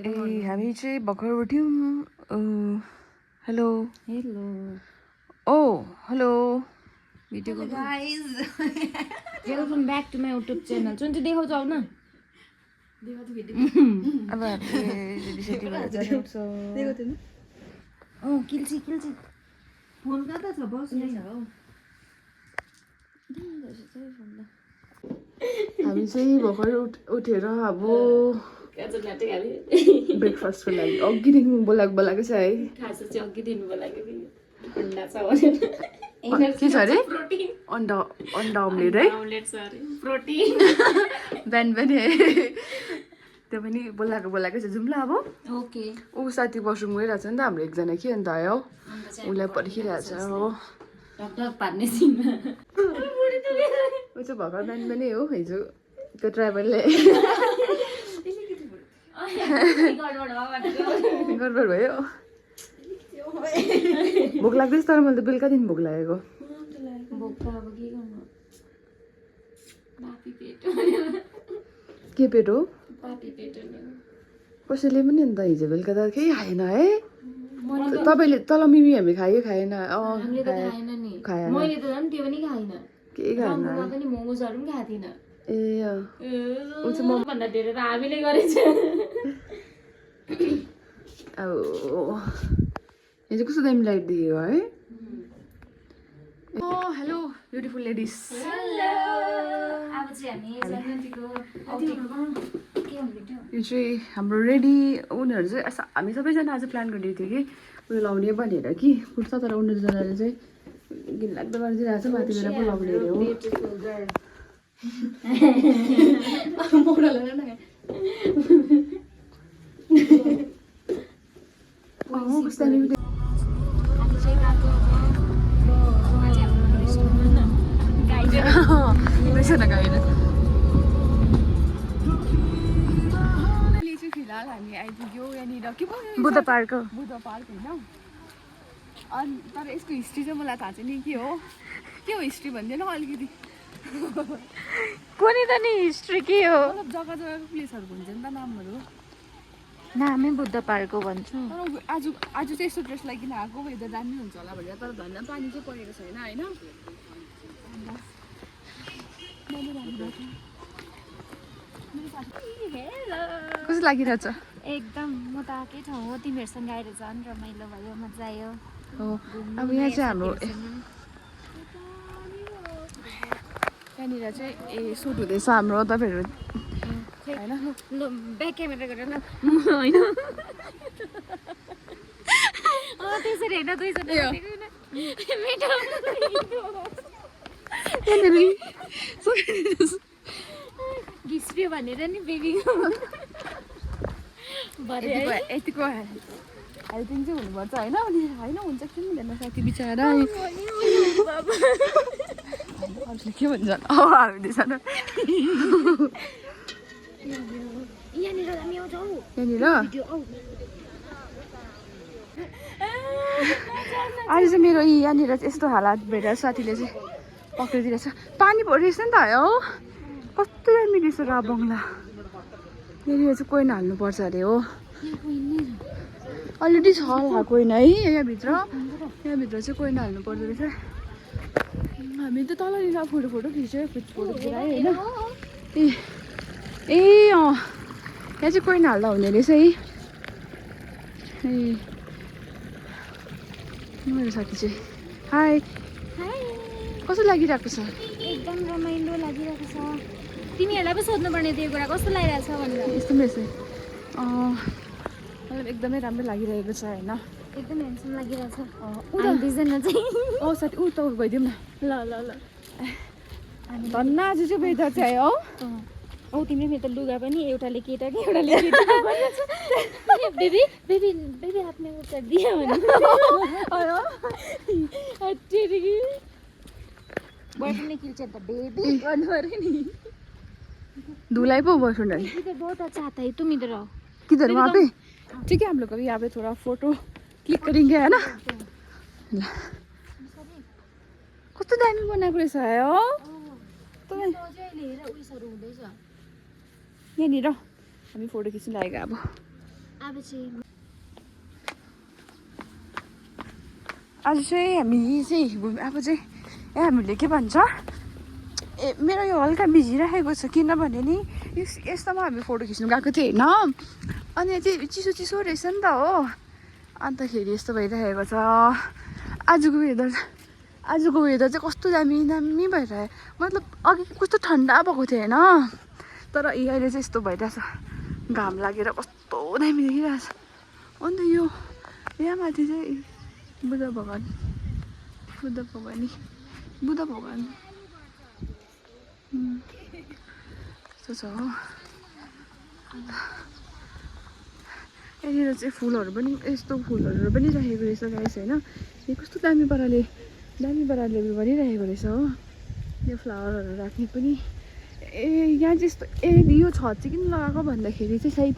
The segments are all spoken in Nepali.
हामी चाहिँ भर्खर उठ्यौँ hello hello hello video guys welcome back to my YouTube channel जुन चाहिँ देखाउँछ आउन अब किल्ची फोन कता छ बस हामी चाहिँ भर्खर उठेर अब ब्रेकफास्टको लागि अघिदेखि बोलाएको छ है के छ अरे अन्डा अम्लेट है बिहान पनि त्यो पनि बोलाएको छ जाउँ ल अब ओके ऊ साथी वासरुम गइरहेको छ नि त हाम्रो एकजना के अन्त आयो उसलाई पर्खिरहेको छ हो ढकढक पार्ने सिनमा ऊ चाहिँ भर्खर बिहान पनि हो हिजो त्यो ड्राइभरले गडबड भयो भोक लाग्दैछ तर मैले त बेलुकादेखि भोक लागेको के पेट हो कसैले पनि अन्त हिजो बेलुका त केही खाएन है तपाईँले तल मिमी हामी खायो खाएन खाएन केही खाएन ए भन्दा धेरै त हामीले गरेछ अब हिजो कस्तो दामी लाइट देख्यो है हेलो ब्युटिफुल लेडिज यो चाहिँ हाम्रो रेडी उनीहरू चाहिँ हामी सबैजना आज प्लान गरिदिएको थियो कि उयो लाउने भनेर कि कुर्ता तर उनीहरूजनाले चाहिँ घिनलाग्दो गरिदिइरहेको छ माथि गएर पो लाउने अरे हो कस्तो दुईजना गाइड फिलहाल हामी आइपुग्यो यहाँनिर के भयो बुद्ध पार्क होइन अनि तर यसको हिस्ट्री चाहिँ मलाई थाहा छैन के हो हिस्ट्री भनिदिएन अलिकति कुनै त नि हिस्ट्री के हो मतलब जग्गा जग्गाको प्लेसहरू हुन्छ नि त नामहरू नामै बुद्ध पार्क भन्छु तर आज चाहिँ यस्तो ड्रेस लगाइकन आएको वेदर दामी हुन्छ होला भनेर तर धन्न पानी चाहिँ परेको छैन होइन कस्तो लागिरहेछ एकदम म त आएकै ठाउँ हो तिमीहरूसँग आएर झन् रमाइलो भयो मजा आयो हो अब यहाँ चाहिँ हाम्रो यहाँनिर चाहिँ सुट हुँदैछ हाम्रो तपाईँहरू होइन ल ब्याक क्यामेरा गरेर ल होइन त्यसरी होइन दुईजना घिस्रियो भनेर नि बेबीको यतिको हेल्पिङ चाहिँ हुनुपर्छ होइन अनि होइन हुन्छ कि हुँदैन साथी बिचरा के भन्छ हामी दुईजना यहाँनिर आज चाहिँ मेरो यहाँनिर यस्तो हालत भेटेर साथीले चाहिँ पक्रिदिरहेछ पानी परिरहेछ नि त हो कस्तो दामी रहेछ र बङ्गला यहाँनिर चाहिँ कोइन हाल्नुपर्छ अरे हो अलरेडी छ होला कोइन है यहाँभित्र चाहिँ कोइन हाल्नु पर्दो रहेछ हामी त तलनिर फोटो खिच्यो फोटो खिचायो होइन ए यहाँ चाहिँ कोइन हाल्दा हुने रहेछ है मेरो साथी चाहिँ हाई कस्तो लागिरहेको छ एकदम रमाइलो लागिरहेको छ तिमीहरूलाई पो सोध्नुपर्ने त्यो कुरा कस्तो लागिरहेको छ भनेर यस्तो रहेछ मतलब एकदमै राम्रो लागिरहेको छ होइन एकदम ह्यान्डसम लागिरहेको छ दुईजना चाहिँ साथी ऊ त गइदिउँ न ल धन्न आज चाहिँ वेदर चाहिँ हो तिमी मेरो त लुगा पनि एउटाले केटाको एउटाले बेबी आफ्नै उत्तर दियो भने बोयफ्रेन्डले किल्छ त बेबी गर्नु पऱ्यो नि धुलाई पो बोयफ्रेंड है इधर बहुत अच्छा आता है तुम इधर आओ किधर वहाँ पे ठीक है हम लोग अभी यहाँ पे थोड़ा फोटो क्लिक करेंगे है ना कस्तो दामी बनाएको रहेछ हो यहाँनिर हामी फोटो खिच्नु लागेको अब अब चाहिँ आज चाहिँ हामी चाहिँ अब चाहिँ हामीले के भन्छ मेरो यो हल्का भिजिरहेको छ किनभने नि यस्तोमा हामी फोटो खिच्नु गएको थियो होइन अनि चाहिँ चिसो चिसो रहेछ नि त हो अन्तखेरि यस्तो भइरहेको छ आजको वेदर चाहिँ कस्तो दामी दामी भइरह्यो मतलब अघि कस्तो ठन्डा भएको थियो होइन तर अहिले चाहिँ यस्तो भइरहेछ घाम लागेर कस्तो दामी देखिरहेछ अन्त यो यहाँ माथि चाहिँ बुद्ध भगवान् त्यस्तो छ हो यहाँनिर चाहिँ फुलहरू पनि यस्तो फुलहरू पनि राखेको रहेछ गाइस होइन यो कस्तो दामी पाराले उयो गरिरहेको रहेछ हो यो फ्लावरहरू राख्ने पनि यहाँ चाहिँ यस्तो यो छत चाहिँ किन लगाएको भन्दाखेरि चाहिँ सायद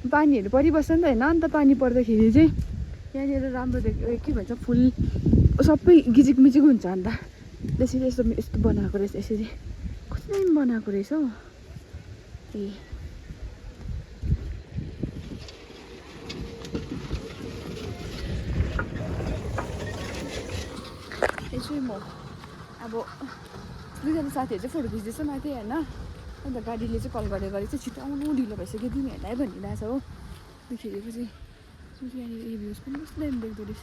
पानीहरू परिबस्छ नि त होइन अन्त पानी पर्दाखेरि चाहिँ यहाँनिर राम्रो के भन्छ फुल सबै गिजिकमिजिक हुन्छ अन्त त्यसरी यस्तो बनाएको रहेछ यसरी कस्तो दामी बनाएको रहेछ हौ यसै म अब दुईजना साथीहरू चाहिँ फोटो खिच्दैछ माथि होइन अन्त गाडीले चाहिँ कल गरेर चाहिँ छिटो आउनु ढिलो भइसक्यो तिमीहरूलाई भनिरहेको छ हो देखिएको चाहिँ यहाँनिर रिभ्युज पनि कस्तो दामी देख्दो रहेछ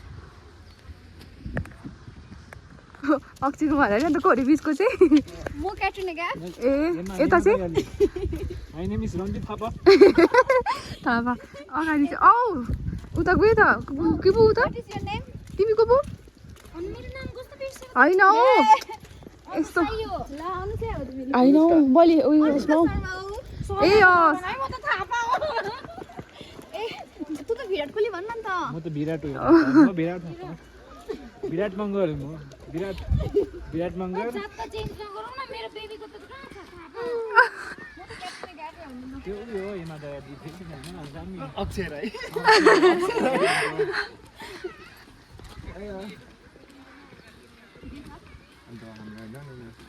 अक्सीको भएर नि अन्त खोरी बिचको चाहिँ म क्याट्रिना क्या ए यता चाहिँ थाहा अगाडि चाहिँ औ उता गयो त के पो उता तिमी को पो मेरो नाम कस्तो बिर्सेँ होइन हौ यस्तो होइन हौ मैले उयो उसमा ए हस् तँ त विराट कोहली भन्न नि त म त विराट हो विराट मङ्गर म विराट मङ्गर जात त चेन्ज नगरौँ न मेरो बेबीको त कहाँ छ थाहा त्यो उयो हो हिमा दया दिदी हैन अक्षर है अन्त हाम्रो